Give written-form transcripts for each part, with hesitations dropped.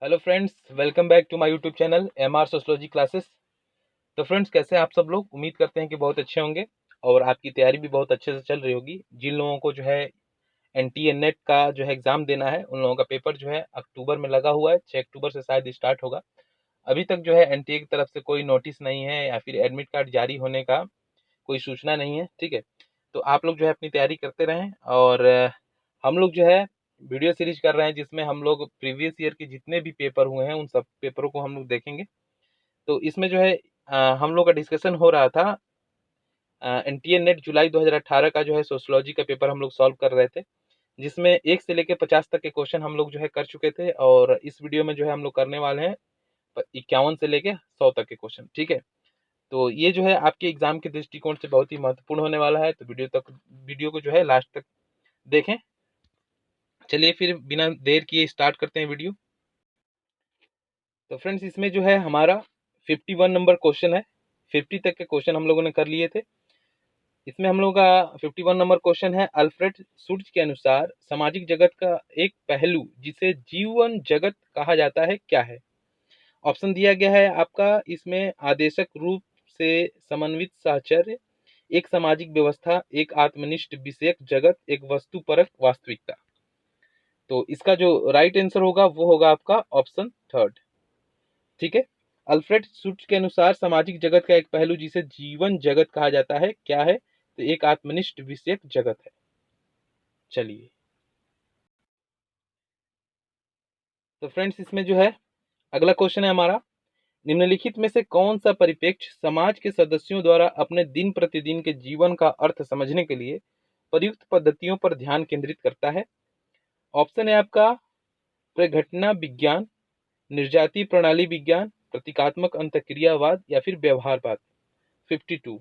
Hello friends, welcome back to my YouTube channel MR sociology classes. तो friends, कैसे हैं आप सब लोग? उम्मीद करते हैं कि बहुत अच्छे होंगे और आपकी तैयारी भी बहुत अच्छे से चल रही होगी। जिन लोगों को जो है एनटीए नेट का जो है एग्ज़ाम देना है, उन लोगों का पेपर जो है अक्टूबर में लगा हुआ है। 6 अक्टूबर से शायद स्टार्ट होगा। अभी तक जो है एनटीए की तरफ से कोई नोटिस नहीं है या फिर एडमिट कार्ड जारी होने का कोई सूचना नहीं है। ठीक है, तो आप लोग जो है अपनी तैयारी करते रहें और हम लोग जो है वीडियो सीरीज कर रहे हैं जिसमें हम लोग प्रीवियस ईयर के जितने भी पेपर हुए हैं उन सब पेपरों को हम लोग देखेंगे। तो इसमें जो है हम लोग का डिस्कशन हो रहा था एनटीए नेट जुलाई 2018 का जो है सोशियोलॉजी का पेपर हम लोग सॉल्व कर रहे थे, जिसमें 1 से लेकर 50 तक के क्वेश्चन हम लोग जो है कर चुके थे और इस वीडियो में जो है हम लोग करने वाले हैं 51 से लेके 100 तक के क्वेश्चन। ठीक है, तो ये जो है आपके एग्जाम के दृष्टिकोण से बहुत ही महत्वपूर्ण होने वाला है, तो वीडियो को जो है लास्ट तक देखें। चलिए फिर बिना देर किए स्टार्ट करते हैं वीडियो। तो फ्रेंड्स, इसमें जो है हमारा 51 नंबर क्वेश्चन है। 50 तक के क्वेश्चन हम लोगों ने कर लिए थे। इसमें हम लोगों का 51 नंबर क्वेश्चन है, अल्फ्रेड शुट्ज के अनुसार सामाजिक जगत का एक पहलू जिसे जीवन जगत कहा जाता है क्या है? ऑप्शन दिया गया है आपका इसमें, आदेशक रूप से समन्वित साहचर्य, एक सामाजिक व्यवस्था, एक आत्मनिष्ठ विषयक जगत, एक वस्तुपरक वास्तविकता। तो इसका जो राइट आंसर होगा वो होगा आपका ऑप्शन थर्ड। ठीक है, अल्फ्रेड शुट्ज के अनुसार सामाजिक जगत का एक पहलू जिसे जीवन जगत कहा जाता है क्या है? तो एक आत्मनिष्ठ विषयक जगत है। चलिए, तो फ्रेंड्स इसमें जो है अगला क्वेश्चन है हमारा, निम्नलिखित में से कौन सा परिप्रेक्ष्य समाज के सदस्यों द्वारा अपने दिन प्रतिदिन के जीवन का अर्थ समझने के लिए प्रयुक्त पद्धतियों पर ध्यान केंद्रित करता है? ऑप्शन है आपका प्रघटना विज्ञान, निर्जातीय प्रणाली विज्ञान, प्रतीकात्मक अंतःक्रियावाद या फिर व्यवहारवाद। 52।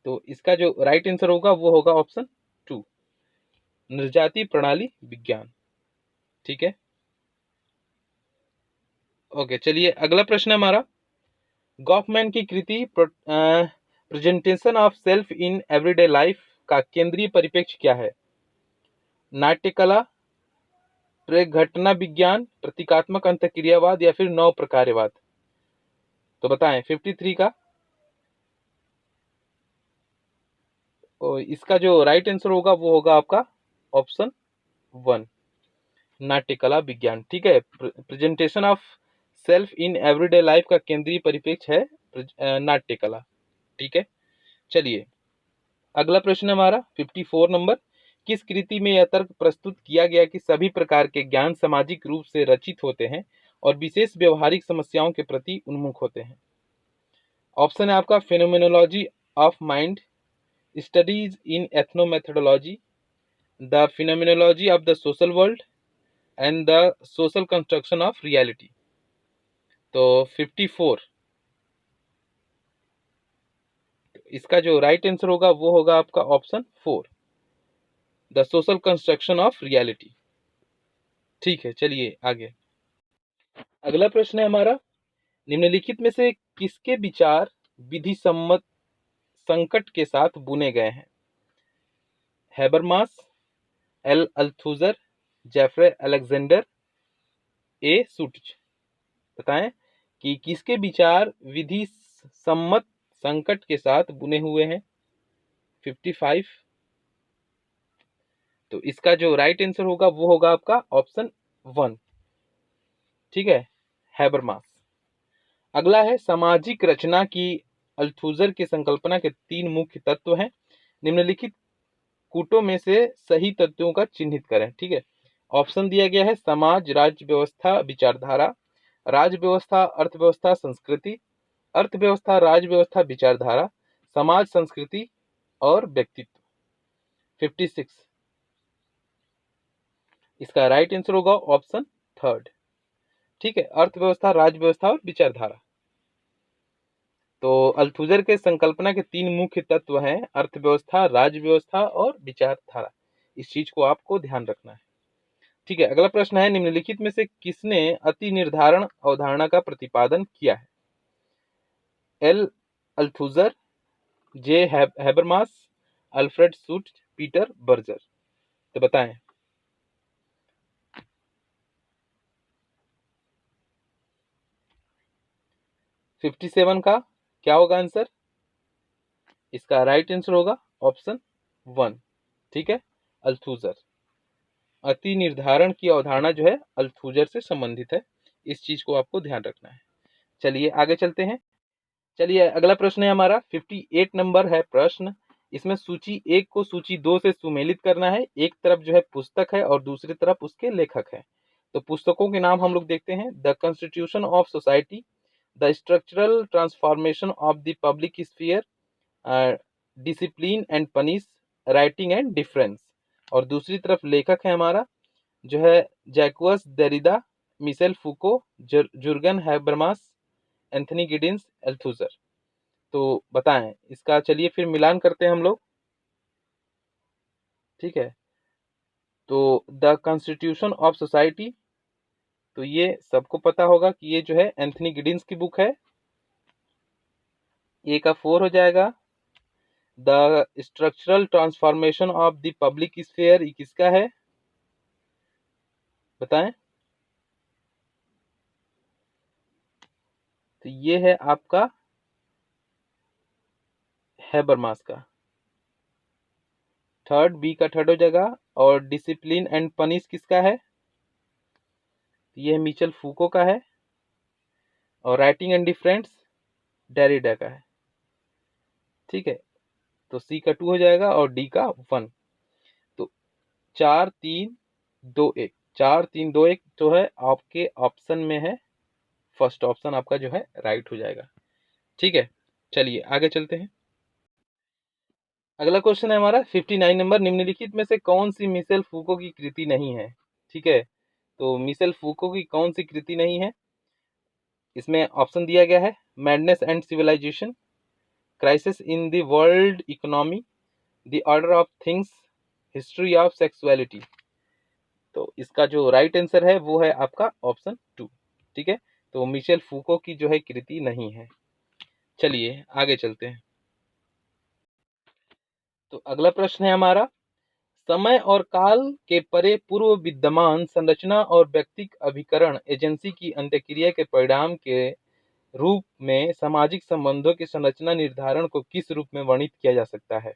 तो इसका जो राइट आंसर होगा वो होगा ऑप्शन 2, निर्जातीय प्रणाली विज्ञान। ठीक है, ओके। चलिए, अगला प्रश्न है हमारा, गॉफमैन की कृति presentation of self in everyday life का केंद्रीय परिप्रेक्ष्य क्या है? नाट्यकला, प्रघटना विज्ञान, प्रतीकात्मक अंतःक्रियावाद या फिर नव प्रकार्यवाद। तो बताएं 53 का। तो इसका जो राइट आंसर होगा वो होगा आपका ऑप्शन 1, नाट्यकला विज्ञान। ठीक है, presentation of self in everyday life का केंद्रीय परिप्रेक्ष्य है नाट्यकला। ठीक है, चलिए अगला प्रश्न हमारा 54 नंबर, किस कृति में यह तर्क प्रस्तुत किया गया कि सभी प्रकार के ज्ञान सामाजिक रूप से रचित होते हैं और विशेष व्यवहारिक समस्याओं के प्रति उन्मुख होते हैं? ऑप्शन है आपका phenomenology of mind, studies in ethnomethodology, the phenomenology of the social world and the social construction of reality। तो 54, इसका जो राइट आंसर होगा वो होगा आपका option 4, the social construction of reality. ठीक है, चलिए आगे। अगला प्रश्न है हमारा, निम्नलिखित में से किसके विचार विधि सम्मत संकट के साथ बुने गए हैं? हैबरमास, एल अल्थुजर, जेफ्रे अलेक्जेंडर, ए सुट्ज। बताएं कि किसके विचार विधि सम्मत संकट के साथ बुने हुए हैं? 55। तो इसका जो राइट आंसर होगा वो होगा आपका ऑप्शन 1। ठीक है, हैबरमास। अगला है, सामाजिक रचना की अल्थुजर की संकल्पना के 3 मुख्य तत्व हैं, निम्नलिखित कूटों में से सही तत्वों का चिन्हित करें। ठीक है, ऑप्शन दिया गया है, समाज, राज्य व्यवस्था, विचारधारा, राज्य व्यवस्था, अर्थव्यवस्था, संस्कृति, अर्थव्यवस्था, राज्य व्यवस्था, विचारधारा, समाज, संस्कृति और व्यक्तित्व। 56, इसका राइट आंसर होगा ऑप्शन 3। ठीक है, अर्थव्यवस्था, राज्य व्यवस्था और विचारधारा। तो अल्थुजर के संकल्पना के 3 मुख्य तत्व हैं, अर्थव्यवस्था, राज्य व्यवस्था और विचारधारा। इस चीज को आपको ध्यान रखना है। ठीक है, अगला प्रश्न है, निम्नलिखित में से किसने अति निर्धारण अवधारणा का प्रतिपादन किया है? एल अल्थुजर, जे हैबरमास, अल्फ्रेड शुट्ज, पीटर बर्जर। तो बताएं। 57 का क्या होगा आंसर? इसका राइट आंसर होगा ऑप्शन 1। ठीक है, अल्थूजर। अति निर्धारण की अवधारणा जो है अल्थूजर से संबंधित है, इस चीज को आपको ध्यान रखना है। चलिए आगे चलते हैं। चलिए अगला प्रश्न है हमारा 58 नंबर है प्रश्न। इसमें सूची 1 को सूची 2 से सुमेलित करना है। एक तरफ जो है पुस्तक है और दूसरी तरफ उसके लेखक है। तो पुस्तकों के नाम हम लोग देखते हैं। The constitution of society, the structural transformation of the public sphere, discipline and punish, writing and difference. और दूसरी तरफ लेखक है हमारा जो है Jacques Derrida, Michel Foucault, Jurgen Habermas, Anthony Giddens, Althusser. तो बताएं इसका, चलिए फिर मिलान करते हैं हम लोग। ठीक है, तो द कॉन्स्टिट्यूशन ऑफ सोसाइटी, तो ये सबको पता होगा कि ये जो है एंथनी गिडिंस की बुक है। ए का 4 हो जाएगा। The structural transformation of the public sphere, ये किसका है बताएं? तो ये है आपका हैबरमास का। थर्ड, बी का थर्ड हो जाएगा। और डिसिप्लिन एंड पनिश किसका है? ये है मिचेल फूको का है। और राइटिंग एंड डिफरेंस डेरिडा का है। ठीक है, तो सी का 2 हो जाएगा और डी का 1। तो 4 3 2 1, 4 3 2 1 जो है आपके ऑप्शन में है। फर्स्ट ऑप्शन आपका जो है राइट हो जाएगा। ठीक है, चलिए आगे चलते हैं। अगला क्वेश्चन है हमारा 59 नंबर। निम्नलिखित में से कौन सी मिशेल फूको की कृति नहीं है? ठीक है, तो मिशेल फूको की कौन सी कृति नहीं है? इसमें ऑप्शन दिया गया है। Madness and civilisation, crisis in the world economy, the order of things, history of sexuality. तो इसका जो राइट आंसर है वो है आपका ऑप्शन 2। ठीक है, तो मिशेल फूको की जो है कृति नहीं है। चलिए आगे चलते हैं। तो अगला प्रश्न है हमारा, समय और काल के परे पूर्व विद्यमान संरचना और व्यक्तिक अभिकरण एजेंसी की अंत्यक्रिया के परिणाम के रूप में सामाजिक संबंधों की संरचना निर्धारण को किस रूप में वर्णित किया जा सकता है?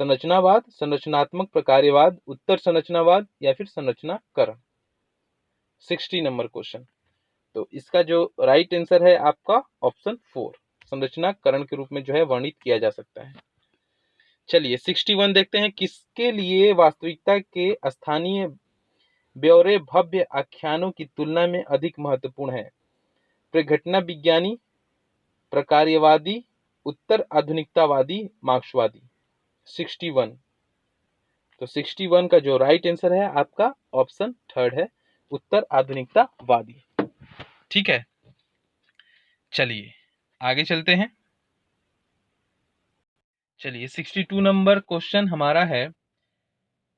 संरचनावाद, संरचनात्मक प्रकार्यवाद, उत्तर संरचनावाद या फिर संरचनाकरण। 60 नंबर क्वेश्चन। तो इसका जो राइट आंसर है आपका ऑप्शन 4, संरचनाकरण के रूप में जो है वर्णित किया जा सकता है। चलिए 61 देखते हैं। किसके लिए वास्तविकता के स्थानीय ब्यौरे भव्य आख्यानों की तुलना में अधिक महत्वपूर्ण है? प्रघटना विज्ञानी, प्रकार्यवादी, उत्तर आधुनिकतावादी, मार्क्सवादी। 61, तो 61 का जो राइट आंसर है आपका ऑप्शन 3 है, उत्तर आधुनिकतावादी। ठीक है, चलिए आगे चलते हैं। चलिए 62 नंबर क्वेश्चन हमारा है,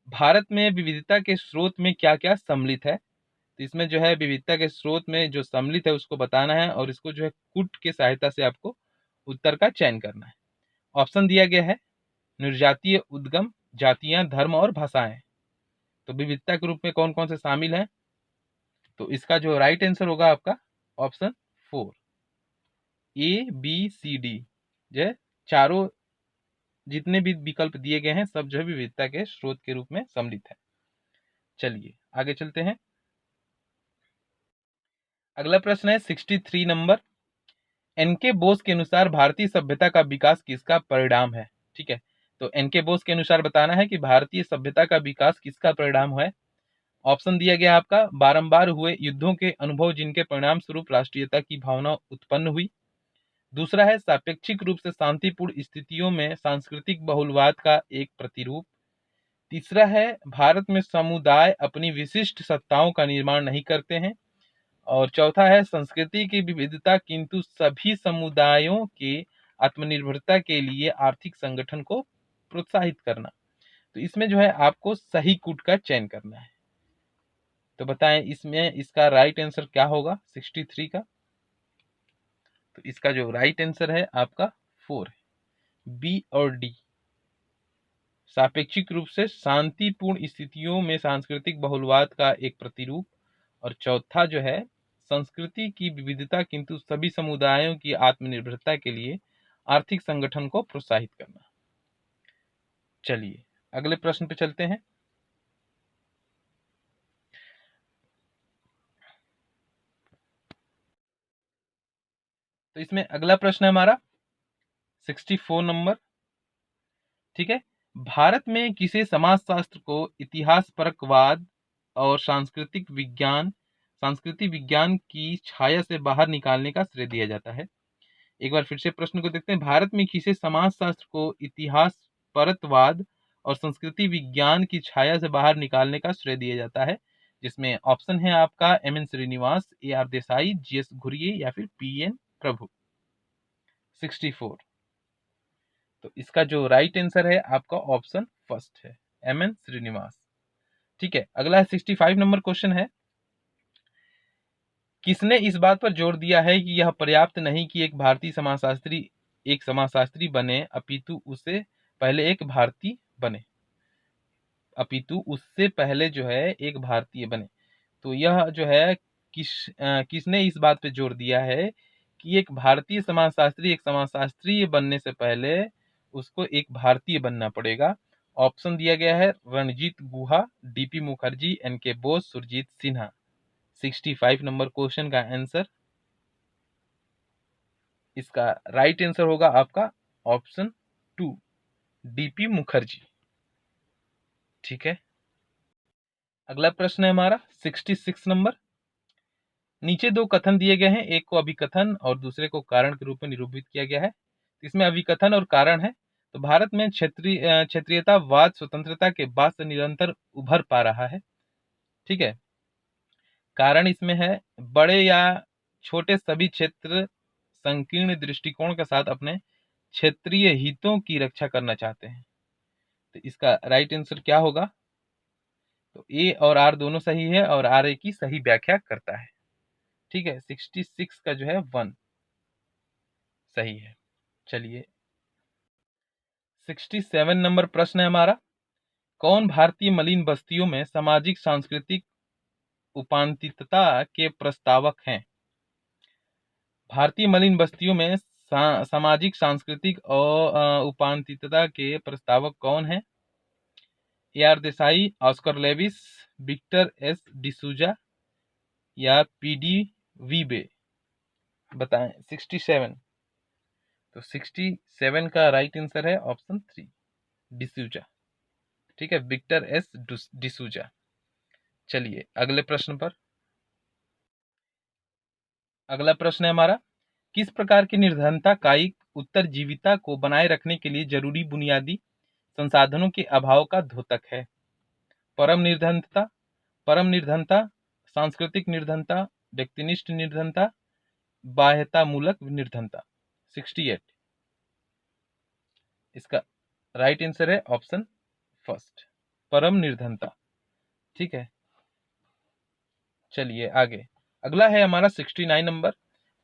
भारत में विविधता के स्रोत में क्या क्या सम्मिलित है? तो इसमें जो है विविधता के स्रोत में जो सम्मिलित है उसको बताना है और इसको जो है कुट के सहायता से आपको उत्तर का चयन करना है। ऑप्शन दिया गया है निर्जातीय उद्गम, जातियां, धर्म और भाषाएं। तो विविधता के रूप में कौन कौन से शामिल हैं? तो इसका जो राइट आंसर होगा आपका option 4, A B C D. जो है चारों जितने भी विकल्प दिए गए हैं सब जो है विविधता के स्रोत के रूप में सम्मिलित है। चलिए आगे चलते हैं। अगला प्रश्न है 63 नंबर। एनके बोस के अनुसार भारतीय सभ्यता का विकास किसका परिणाम है? ठीक है, तो एनके बोस के अनुसार बताना है कि भारतीय सभ्यता का विकास किसका परिणाम है। ऑप्शन दिया गया आपका, बारंबार हुए युद्धों के अनुभव जिनके परिणाम स्वरूप राष्ट्रीयता की भावना उत्पन्न हुई। दूसरा है सापेक्षिक रूप से शांतिपूर्ण स्थितियों में सांस्कृतिक बहुलवाद का एक प्रतिरूप। तीसरा है भारत में समुदाय अपनी विशिष्ट सत्ताओं का निर्माण नहीं करते हैं। और चौथा है संस्कृति की विविधता किंतु सभी समुदायों के आत्मनिर्भरता के लिए आर्थिक संगठन को प्रोत्साहित करना। तो इसमें जो है आपको सही कूट का चयन करना है। तो बताएं इसमें इसका राइट आंसर क्या होगा 63 का? तो इसका जो राइट आंसर है आपका 4 है, बी और डी। सापेक्षिक रूप से शांतिपूर्ण स्थितियों में सांस्कृतिक बहुलवाद का एक प्रतिरूप। और चौथा जो है संस्कृति की विविधता किंतु सभी समुदायों की आत्मनिर्भरता के लिए आर्थिक संगठन को प्रोत्साहित करना। चलिए अगले प्रश्न पे चलते हैं। तो इसमें अगला प्रश्न है हमारा 64 नंबर। ठीक है, भारत में किसे समाजशास्त्र को इतिहास परकवाद और सांस्कृतिक विज्ञान की छाया से बाहर निकालने का श्रेय दिया जाता है? एक बार फिर से प्रश्न को देखते हैं। भारत में किसे समाजशास्त्र को इतिहास परकवाद और संस्कृति विज्ञान की छाया से बाहर निकालने का श्रेय दिया जाता है? जिसमें ऑप्शन है आपका M N Srinivas, A R Desai, G S Ghurye या फिर पी एन प्रभु। 64। तो इसका जो राइट आंसर है आपका ऑप्शन फर्स्ट है, एम एन श्रीनिवास। ठीक है, अगला 65 नंबर क्वेश्चन है। किसने इस बात पर जोर दिया है कि यह पर्याप्त नहीं कि एक भारतीय समाजशास्त्री बने, अपितु उससे पहले एक भारतीय बने? तो यह जो है किसने इस बात पे जोर दिया है कि एक भारतीय एक समाजशास्त्री बनने से पहले उसको एक भारतीय बनना पड़ेगा? ऑप्शन दिया गया है रणजीत गुहा, डीपी मुखर्जी, एन के बोस, सुरजीत सिन्हा। 65 नंबर क्वेश्चन का आंसर, इसका राइट आंसर होगा आपका ऑप्शन 2, डीपी मुखर्जी। ठीक है, अगला प्रश्न है हमारा 66 नंबर। नीचे दो कथन दिए गए हैं, एक को अभिकथन और दूसरे को कारण के रूप में निरूपित किया गया है। इसमें अभिकथन और कारण है। तो भारत में क्षेत्रीयतावाद स्वतंत्रता के बाद से निरंतर उभर पा रहा है। ठीक है, कारण इसमें है बड़े या छोटे सभी क्षेत्र संकीर्ण दृष्टिकोण के साथ अपने क्षेत्रीय हितों की रक्षा करना चाहते हैं। तो इसका राइट आंसर क्या होगा? तो ए और आर दोनों सही है और आर ए की सही व्याख्या करता है। ठीक है, 66 का जो है 1 सही है। चलिए 67 नंबर प्रश्न है हमारा। कौन भारतीय मलिन बस्तियों में सामाजिक सांस्कृतिक उपांतितता के प्रस्तावक हैं? भारतीय मलिन बस्तियों में सामाजिक सांस्कृतिक और उपांतितता के प्रस्तावक कौन हैं? A R Desai, Oscar Lewis, Victor S D'Souza या पी डी वीबे? बताएं। 67। तो 67 का राइट आंसर है ऑप्शन 3, डिसूजा। ठीक है, विक्टर एस डिसूजा। चलिए अगले प्रश्न पर। अगला प्रश्न है हमारा, किस प्रकार की निर्धनता कायिक उत्तरजीविता को बनाए रखने के लिए जरूरी बुनियादी संसाधनों के अभाव का द्योतक है? परम निर्धनता, सांस्कृतिक निर्धनता, व्यक्तिनिष्ठ निर्धनता, बाह्यतामूलक निर्धनता। 68। इसका राइट आंसर है ऑप्शन फर्स्ट, परम निर्धनता। ठीक है, चलिए आगे। अगला है हमारा 69 नंबर।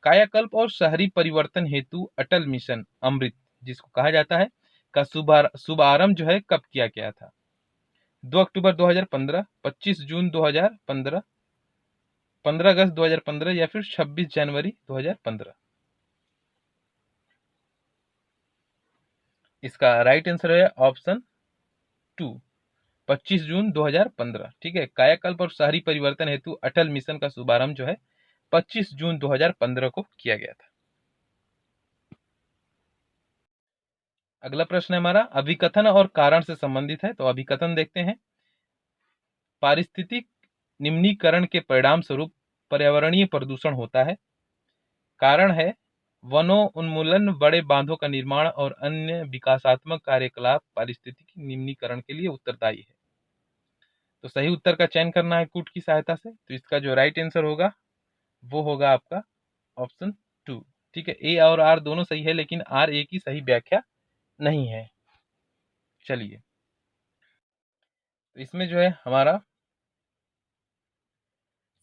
कायाकल्प और शहरी परिवर्तन हेतु अटल मिशन अमृत, जिसको कहा जाता है, का शुभारंभ जो है कब किया गया था? 2 अक्टूबर 2015, 25 जून 2015, 15 अगस्त 2015 या फिर 26 जनवरी 2015? इसका राइट आंसर है ऑप्शन 2, 25 जून 2015। ठीक है, कायाकल्प और शहरी परिवर्तन हेतु अटल मिशन का शुभारंभ जो है 25 जून 2015 को किया गया था। अगला प्रश्न है हमारा, अभिकथन और कारण से संबंधित है। तो अभिकथन देखते हैं। पारिस्थितिक निम्नीकरण के परिणाम स्वरूप पर्यावरणीय प्रदूषण होता है। कारण है वनों उन्मूलन, बड़े बांधों का निर्माण और अन्य विकासात्मक कार्यकलाप पारिस्थितिक निम्नीकरण के लिए उत्तरदायी है। तो सही उत्तर का चयन करना है कूट की सहायता से। तो इसका जो राइट आंसर होगा वो होगा आपका ऑप्शन 2। ठीक है, ए और आर दोनों सही है, लेकिन आर ए की सही व्याख्या नहीं है। चलिए, तो इसमें जो है हमारा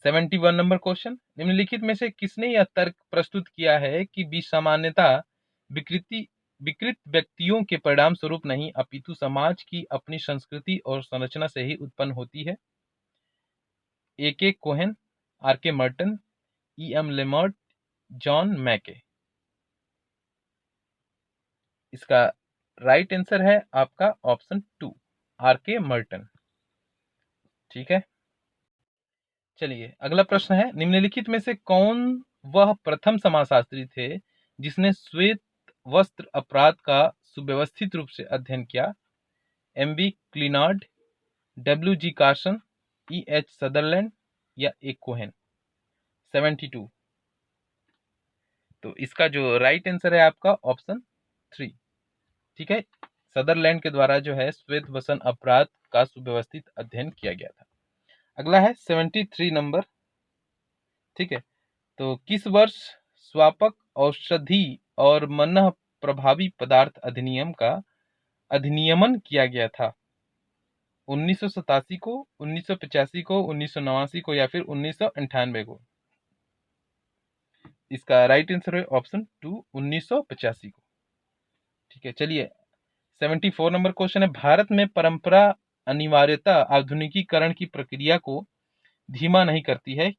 71 नंबर क्वेश्चन, निम्नलिखित में से किसने यह तर्क प्रस्तुत किया है कि विसामान्यता विकृत व्यक्तियों के परिणाम स्वरूप नहीं, अपितु समाज की अपनी संस्कृति और संरचना से ही उत्पन्न होती है? ए के Cohen, are K Merton, E.M. लेमर्ट, John मैके। इसका राइट आंसर है आपका ऑप्शन 2, R.K. मर्टन। ठीक है, चलिए अगला प्रश्न है, निम्नलिखित में से कौन वह प्रथम समाजशास्त्री थे जिसने श्वेत वस्त्र अपराध का सुव्यवस्थित रूप से अध्ययन किया? M.B. क्लिनार्ड, W.G. Carson, E.H. Sutherland या ए कोहेन? 72। तो इसका जो राइट आंसर है आपका ऑप्शन 3। ठीक है, सदरलैंड के द्वारा जो है श्वेत वसन अपराध का सुव्यवस्थित अध्ययन किया गया था। अगला है 73 नंबर। ठीक है, तो किस वर्ष स्वापक औषधि और मनः प्रभावी पदार्थ अधिनियम का अधिनियमन किया गया था? 1987 को, 1985 को, 1989 को या फिर 1998 को? इसका राइट आंसर है ऑप्शन 2, 1985 को। ठीक है, चलिए 74 नंबर क्वेश्चन है, भारत में परंपरा अनिवार्यता आधुनिकीकरण की प्रक्रिया को धीमा नहीं करती है।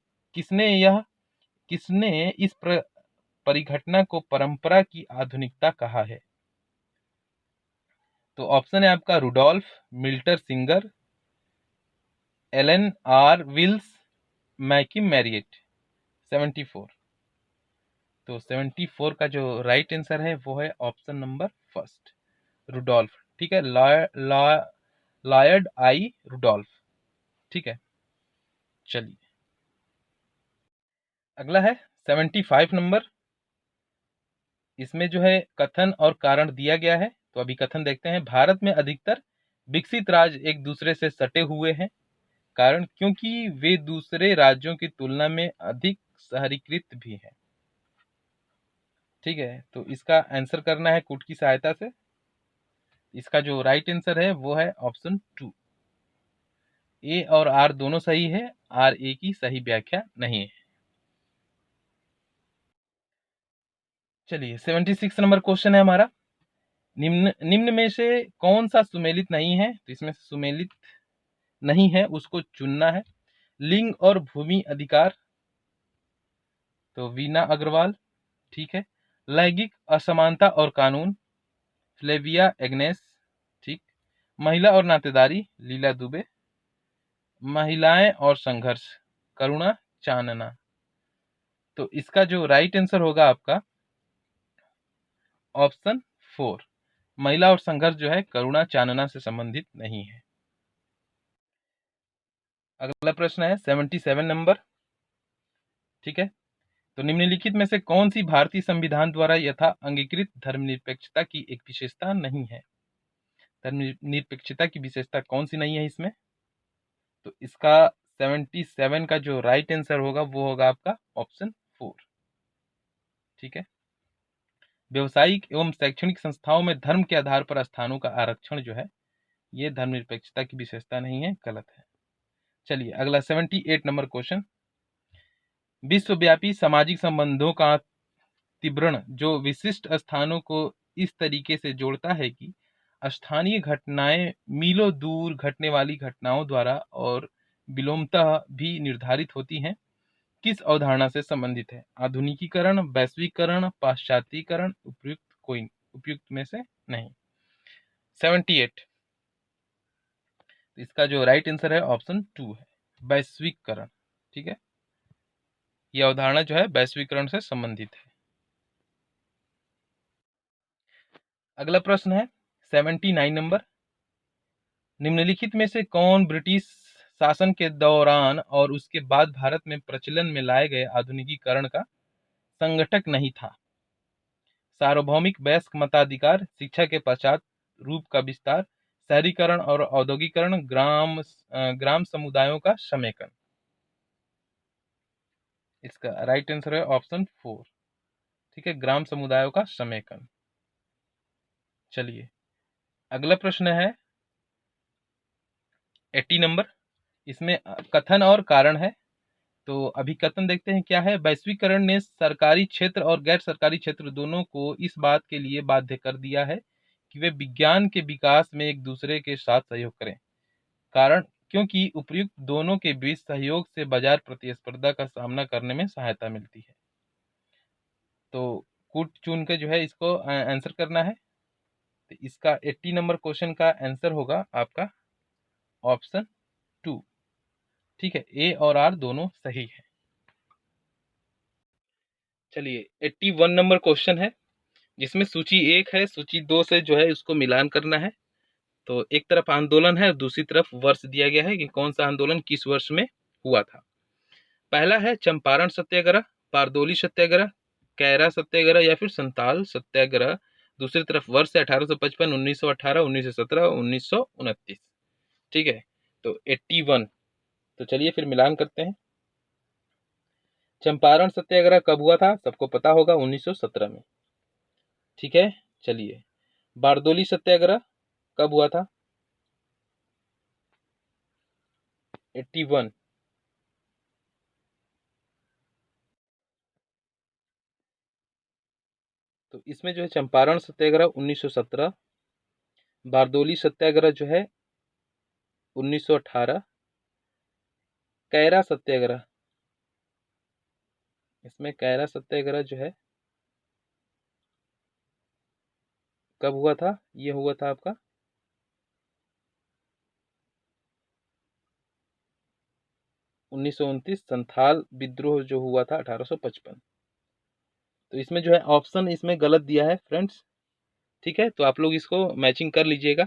किसने इस परिघटना को परंपरा की आधुनिकता कहा है? तो ऑप्शन है आपका Rudolph Milton Singer, Alan R Wills, McKim Marriott. 74। तो 74 का जो राइट आंसर है वो है ऑप्शन नंबर फर्स्ट, रुडोल्फ। ठीक है, लॉयड आई रुडोल्फ। ठीक है, चलिए अगला है 75 नंबर। इसमें जो है कथन और कारण दिया गया है, तो अभी कथन देखते हैं। भारत में अधिकतर विकसित राज्य एक दूसरे से सटे हुए हैं, कारण क्योंकि वे दूसरे राज्यों की तुलना में अधिक शहरीकृत भी हैं। ठीक है, तो इसका आंसर करना है कूट की सहायता से। इसका जो राइट आंसर है वो है ऑप्शन 2। ए और आर दोनों सही है, आर ए की सही व्याख्या नहीं है। चलिए 76 नंबर क्वेश्चन है हमारा, निम्न में से कौन सा सुमेलित नहीं है? तो इसमें से सुमेलित नहीं है उसको चुनना है। लिंग और भूमि अधिकार, तो वीना अग्रवाल। ठीक है, लैंगिक असमानता और कानून, फ्लेविया एग्नेस। ठीक, महिला और नातेदारी, लीला दुबे। महिलाएं और संघर्ष, करुणा चानना। तो इसका जो राइट आंसर होगा आपका ऑप्शन 4, महिला और संघर्ष जो है करुणा चानना से संबंधित नहीं है। अगला प्रश्न है 77 नंबर। ठीक है, तो निम्नलिखित में से कौन सी भारतीय संविधान द्वारा यथा अंगीकृत धर्मनिरपेक्षता की एक विशेषता नहीं है? धर्मनिरपेक्षता की विशेषता कौन सी नहीं है इसमें? तो इसका 77 का जो राइट आंसर होगा वो होगा आपका ऑप्शन 4। ठीक है, व्यवसायिक एवं शैक्षणिक संस्थाओं में धर्म के आधार पर स्थानों का आरक्षण जो है ये धर्मनिरपेक्षता की विशेषता नहीं है, गलत है। चलिए अगला 78 नंबर क्वेश्चन, विश्वव्यापी सामाजिक संबंधों का तीव्रण जो विशिष्ट स्थानों को इस तरीके से जोड़ता है कि स्थानीय घटनाएं मीलों दूर घटने वाली घटनाओं द्वारा और विलोमतः भी निर्धारित होती हैं, किस अवधारणा से संबंधित है? आधुनिकीकरण, वैश्वीकरण, पाश्चात्यीकरण, उपयुक्त में से नहीं। 78। इसका जो राइट आंसर है ऑप्शन 2 है, वैश्वीकरण। ठीक है, यह अवधारणा जो है वैश्वीकरण से संबंधित है। अगला प्रश्न है 79 नंबर, निम्नलिखित में से कौन ब्रिटिश शासन के दौरान और उसके बाद भारत में प्रचलन में लाए गए आधुनिकीकरण का संगठक नहीं था? सार्वभौमिक वयस्क मताधिकार, शिक्षा के पश्चात रूप का विस्तार, शहरीकरण और औद्योगिकरण, ग्राम समुदायों का समेकन। इसका राइट आंसर है ऑप्शन 4। ठीक है, ग्राम समुदायों का समेकन। चलिए अगला प्रश्न है 80 नंबर। इसमें कथन और कारण है, तो अभी कथन देखते हैं क्या है। वैश्वीकरण ने सरकारी क्षेत्र और गैर सरकारी क्षेत्र दोनों को इस बात के लिए बाध्य कर दिया है कि वे विज्ञान के विकास में एक दूसरे के साथ सहयोग करें। कारण क्योंकि उपर्युक्त दोनों के बीच सहयोग से बाजार प्रतिस्पर्धा का सामना करने में सहायता मिलती है। तो कूट चुन के जो है इसको आंसर करना है। तो इसका 80 नंबर क्वेश्चन का आंसर होगा आपका ऑप्शन 2। ठीक है, ए और आर दोनों सही है। चलिए 81 नंबर क्वेश्चन है, जिसमें सूची 1 है, सूची 2 से जो है उसको मिलान करना है। तो एक तरफ आंदोलन है और दूसरी तरफ वर्ष दिया गया है कि कौन सा आंदोलन किस वर्ष में हुआ था। पहला है चंपारण सत्याग्रह, बारदोली सत्याग्रह, कैरा सत्याग्रह या फिर संताल सत्याग्रह। दूसरी तरफ वर्ष है 1855, 1918, 1917, 1929। ठीक है, तो 81। तो चलिए फिर मिलान करते हैं। चंपारण सत्याग्रह कब हुआ था? सबको पता होगा, 1917 में। ठीक है, चलिए बारदोली सत्याग्रह कब हुआ था? 81। तो इसमें जो है चंपारण सत्याग्रह 1917, बारदोली सत्याग्रह जो है 1918, कैरा सत्याग्रह, इसमें कैरा सत्याग्रह जो है कब हुआ था? ये हुआ था आपका 1929। संथाल विद्रोह जो हुआ था 1855। तो इसमें जो है ऑप्शन इसमें गलत दिया है फ्रेंड्स। ठीक है, तो आप लोग इसको मैचिंग कर लीजिएगा।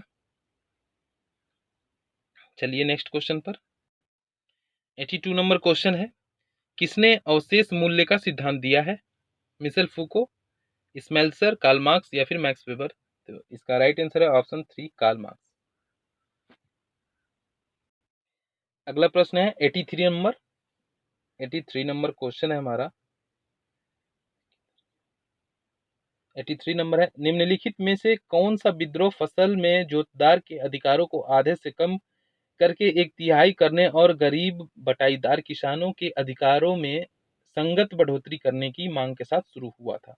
चलिए नेक्स्ट क्वेश्चन पर। 82 नंबर क्वेश्चन है, किसने अवशेष मूल्य का सिद्धांत दिया है? Michel Foucault, Smelser, Karl Marx या फिर मैक्स वेबर। तो इसका राइट आंसर है ऑप्शन 3, कार्ल मार्क्स। अगला प्रश्न है 83 नंबर। 83 नंबर क्वेश्चन है हमारा। 83 नंबर है, निम्नलिखित में से कौन सा विद्रोह फसल में जोतदार के अधिकारों को आधे से कम करके 1/3 करने और गरीब बटाईदार किसानों के अधिकारों में संगत बढ़ोतरी करने की मांग के साथ शुरू हुआ था?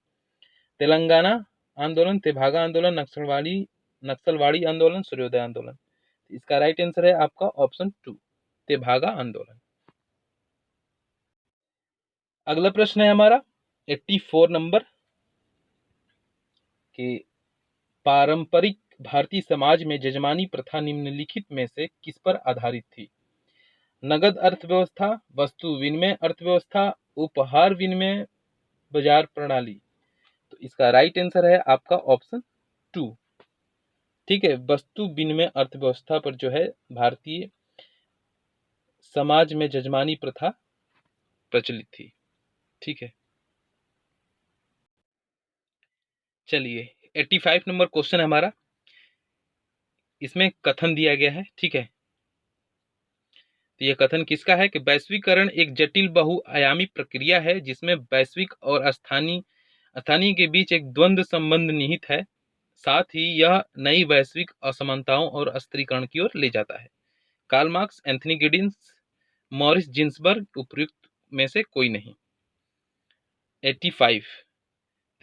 तेलंगाना आंदोलन, तेभागा आंदोलन, नक्सलवाड़ी आंदोलन, सूर्योदय आंदोलन। इसका राइट आंसर है आपका ऑप्शन 2, तेभागा आंदोलन। अगला प्रश्न है हमारा 84 नंबर कि पारंपरिक भारतीय समाज में जजमानी प्रथा निम्नलिखित में से किस पर आधारित थी? नगद अर्थव्यवस्था, वस्तु विनिमय अर्थव्यवस्था, उपहार विनिमय बाजार प्रणाली। तो इसका राइट आंसर है आपका ऑप्शन 2। ठीक है, वस्तु विनिमय अर्थव्यवस्था पर जो है भारतीय समाज में जजमानी प्रथा प्रचलित थी। ठीक है, चलिए 85 नंबर क्वेश्चन है हमारा। इसमें कथन दिया गया है। ठीक है, तो यह कथन किसका है कि वैश्वीकरण एक जटिल बहुआयामी प्रक्रिया है जिसमें वैश्विक और स्थानीय के बीच एक द्वंद्व संबंध निहित है। साथ ही यह नई वैश्विक असमानताओं और अस्थिरीकरण की ओर ले जाता है। Karl Marx, Anthony Giddens, Morris Ginsberg, उपयुक्त में से कोई नहीं। 85।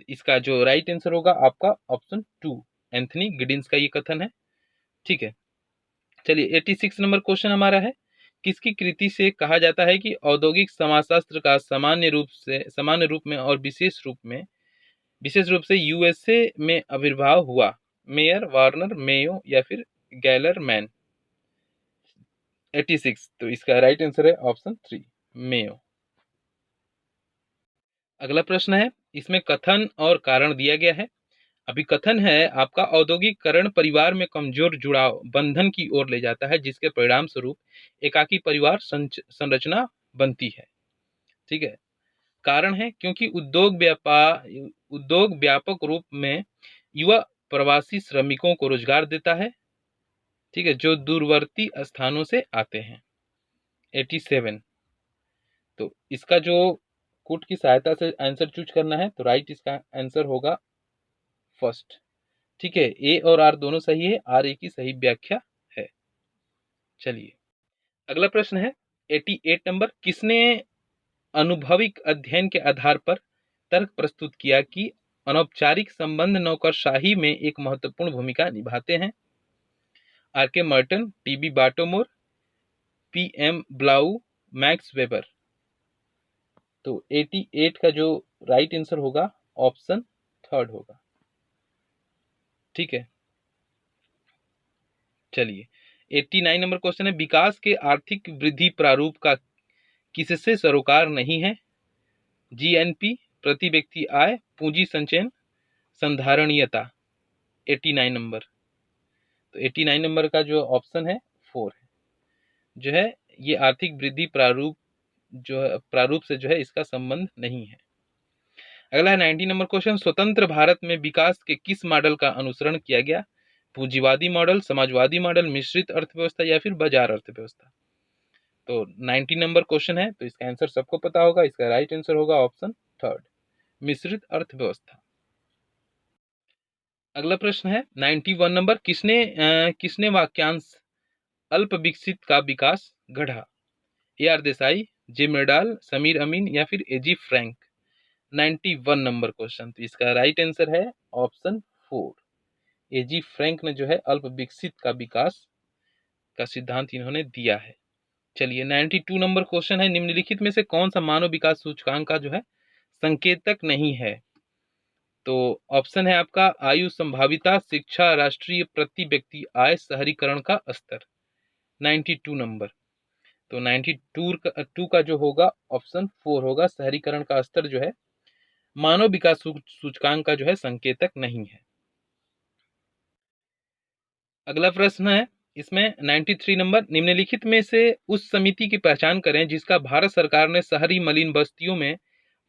इसका जो राइट आंसर होगा आपका ऑप्शन 2, एंथनी गिडिंस का ये कथन है। ठीक है, चलिए 86 नंबर क्वेश्चन हमारा है, किसकी कृति से कहा जाता है कि औद्योगिक समाजशास्त्र का सामान्य रूप में और विशेष रूप से यूएसए में आविर्भाव हुआ? मेयर, वार्नर, मेयो या फिर गैलरमैन। 86। तो इसका राइट आंसर है ऑप्शन 3, मेयो। अगला प्रश्न है, इसमें कथन और कारण दिया गया है। अभी कथन है आपका, औद्योगिकरण परिवार में कमजोर जुड़ाव बंधन की ओर ले जाता है जिसके परिणाम स्वरूप एकाकी परिवार संरचना बनती है। ठीक है, कारण है क्योंकि उद्योग व्यापक रूप में युवा प्रवासी श्रमिकों को रोजगार देता है। ठीक है, जो दूरवर्ती स्थानों से आते हैं। 87। तो इसका जो कूट की सहायता से आंसर चूज करना है, तो राइट इसका आंसर होगा फर्स्ट। ठीक है, ए और आर दोनों सही है, आर ए की सही व्याख्या है। चलिए अगला प्रश्न है 88 नंबर, किसने अनुभविक अध्ययन के आधार पर तर्क प्रस्तुत किया कि अनौपचारिक संबंध नौकरशाही में एक महत्वपूर्ण भूमिका निभाते हैं? R K Merton, TB Bottomore, PM. Blau, Max Weber. तो 88 का जो राइट आंसर होगा ऑप्शन थर्ड होगा। ठीक है, चलिए 89 नंबर क्वेश्चन है, विकास के आर्थिक वृद्धि प्रारूप का किससे सरोकार नहीं है? जीएनपी, प्रति व्यक्ति आय, पूंजी संचयन, संधारणीयता। 89 नंबर, तो 89 नंबर का जो ऑप्शन है 4 है, जो है ये आर्थिक वृद्धि प्रारूप से जो है इसका संबंध नहीं है। अगला है 90 नंबर क्वेश्चन, स्वतंत्र भारत में विकास के किस मॉडल का अनुसरण किया गया? पूंजीवादी मॉडल, समाजवादी मॉडल, मिश्रित अर्थव्यवस्था या फिर बाजार अर्थव्यवस्था। तो 90 नंबर क्वेश्चन है, तो इसका आंसर सबको पता होगा, इसका राइट आंसर होगा ऑप्शन थर्ड, मिश्रित अर्थव्यवस्था। अगला प्रश्न है 91 नंबर, किसने वाक्यांश अल्प विकसित का विकास गढ़ा? A R Desai, J Myrdal, Samir Amin या फिर एजी फ्रैंक। 91 नंबर क्वेश्चन, तो इसका राइट आंसर है ऑप्शन 4, एजी फ्रैंक ने जो है अल्प विकसित का विकास का सिद्धांत इन्होंने दिया है। चलिए 92 नंबर क्वेश्चन है, निम्नलिखित में से कौन सा मानव विकास सूचकांक का जो है संकेतक नहीं है? तो ऑप्शन है आपका आयु, संभाविता, शिक्षा, राष्ट्रीय प्रति व्यक्ति आय, शहरीकरण का स्तर। 92 नंबर, तो 92 का जो होगा ऑप्शन 4 होगा, शहरीकरण का स्तर जो है मानव विकास सूचकांक का जो है संकेतक नहीं है। अगला प्रश्न है इसमें 93 नंबर, निम्नलिखित में से उस समिति की पहचान करें जिसका भारत सरकार ने शहरी मलिन बस्तियों में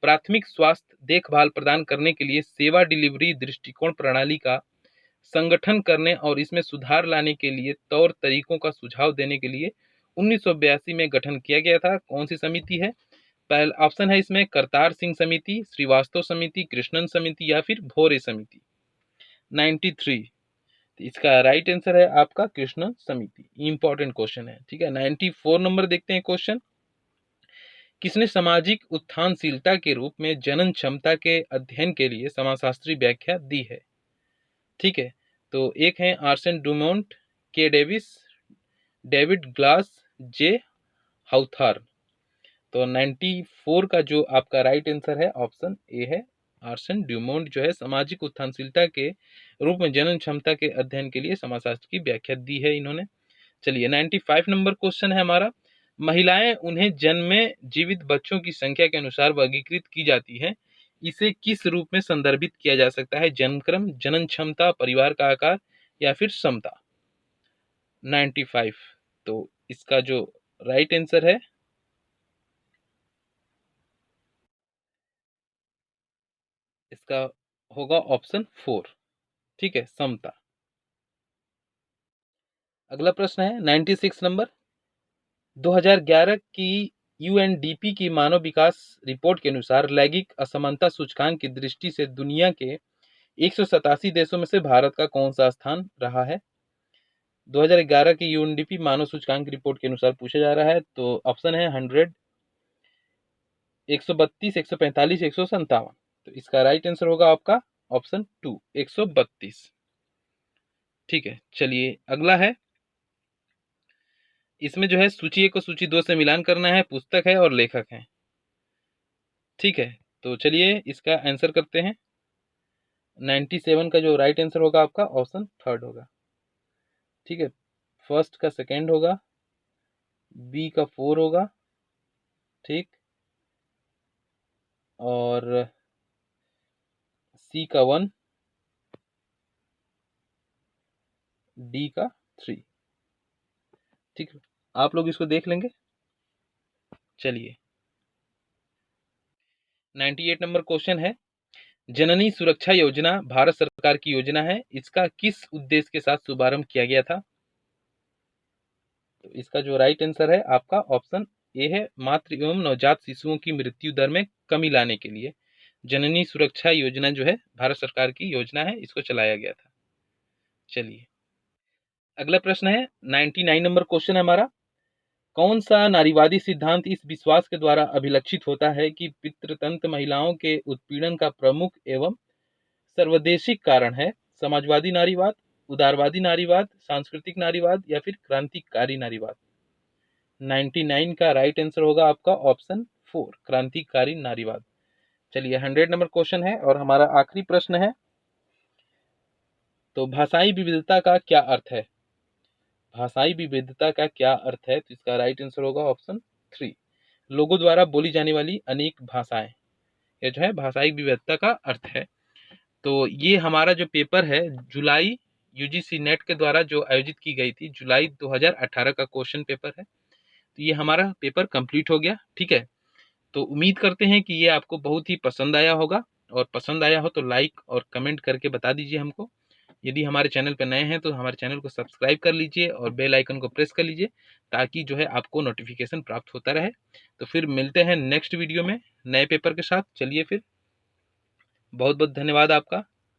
प्राथमिक स्वास्थ्य देखभाल प्रदान करने के लिए सेवा डिलीवरी दृष्टिकोण प्रणाली का संगठन करने और इसमें सुधार लाने के लिए तौर तरीकों का सुझाव देने के लिए 1982 में गठन किया गया था। कौन सी समिति है? पहला ऑप्शन है इसमें करतार सिंह समिति, श्रीवास्तव समिति, कृष्णन समिति या फिर भोरे समिति। 93, तो इसका राइट आंसर है आपका कृष्णन समिति। इंपॉर्टेंट क्वेश्चन है, ठीक है। 94 नंबर देखते हैं क्वेश्चन, किसने सामाजिक उत्थानशीलता के रूप में जनन क्षमता के अध्ययन के लिए समाजशास्त्री व्याख्या दी है? ठीक है, तो एक है आर्सेन डुमोंट, के डेविस, डेविड ग्लास, जे हाउथार्न। तो 94 का जो आपका राइट आंसर है ऑप्शन ए है, आर्सेन ड्यूमोंट जो है सामाजिक उत्थानशीलता के रूप में जनन क्षमता के अध्ययन के लिए समाजशास्त्र की व्याख्या दी है इन्होंने। चलिए 95 नंबर क्वेश्चन है हमारा, महिलाएं उन्हें जन्मे जीवित बच्चों की संख्या के अनुसार वर्गीकृत की जाती है, इसे किस रूप में संदर्भित किया जा सकता है? जन्मक्रम, जनन क्षमता, परिवार का आकार या फिर समता। 95, तो इसका जो राइट आंसर है इसका होगा ऑप्शन 4, ठीक है, समता। अगला प्रश्न है 96 नंबर, 2011 की यूएनडीपी की मानव विकास रिपोर्ट के अनुसार लैंगिक असमानता सूचकांक की दृष्टि से दुनिया के 187 देशों में से भारत का कौन सा स्थान रहा है? 2011 की यूएनडीपी मानव सूचकांक रिपोर्ट के अनुसार पूछा जा रहा है, तो ऑप्शन है 100, 132, 145, 157। तो इसका राइट आंसर होगा आपका ऑप्शन 2, 132। ठीक है, चलिए अगला है, इसमें जो है सूची 1 को सूची 2 से मिलान करना है, पुस्तक है और लेखक है। ठीक है, तो चलिए इसका आंसर करते हैं। 97 का जो राइट आंसर होगा आपका ऑप्शन थर्ड होगा। ठीक है, फर्स्ट का सेकंड होगा, बी का 4 होगा, ठीक, और सी का 1, डी का 3। ठीक है, आप लोग इसको देख लेंगे। चलिए 98 नंबर क्वेश्चन है, जननी सुरक्षा योजना भारत सरकार की योजना है, इसका किस उद्देश्य के साथ शुभारंभ किया गया था? तो इसका जो राइट आंसर है आपका ऑप्शन ए है, मातृ एवं नवजात शिशुओं की मृत्यु दर में कमी लाने के लिए जननी सुरक्षा योजना जो है भारत सरकार की योजना है, इसको चलाया गया था। चलिए अगला प्रश्न है 99 नंबर क्वेश्चन है हमारा, कौन सा नारीवादी सिद्धांत इस विश्वास के द्वारा अभिलक्षित होता है कि पितृतंत्र महिलाओं के उत्पीड़न का प्रमुख एवं सर्वदेशिक कारण है? समाजवादी नारीवाद, उदारवादी नारीवाद, सांस्कृतिक नारीवाद या फिर क्रांतिकारी नारीवाद। 99 का राइट आंसर होगा आपका ऑप्शन 4, क्रांतिकारी नारीवाद। चलिए 100 नंबर क्वेश्चन है और हमारा आखिरी प्रश्न है। तो भाषाई विविधता का क्या अर्थ है? भाषाई विविधता का क्या अर्थ है? तो इसका राइट आंसर होगा ऑप्शन 3, लोगों द्वारा बोली जाने वाली अनेक भाषाएं। ये जो है भाषाई विविधता का अर्थ है। तो ये हमारा जो पेपर है जुलाई यूजीसी नेट के द्वारा जो आयोजित की गई थी, जुलाई 2018 का क्वेश्चन पेपर है। तो ये हमारा पेपर कंप्लीट हो गया, ठीक है। तो उम्मीद करते हैं कि ये आपको बहुत ही पसंद आया होगा, और पसंद आया हो तो लाइक और कमेंट करके बता दीजिए हमको। यदि हमारे चैनल पर नए हैं तो हमारे चैनल को सब्सक्राइब कर लीजिए और बेल आइकन को प्रेस कर लीजिए, ताकि जो है आपको नोटिफिकेशन प्राप्त होता रहे। तो फिर मिलते हैं नेक्स्ट वीडियो में नए पेपर के साथ। चलिए फिर, बहुत बहुत धन्यवाद आपका।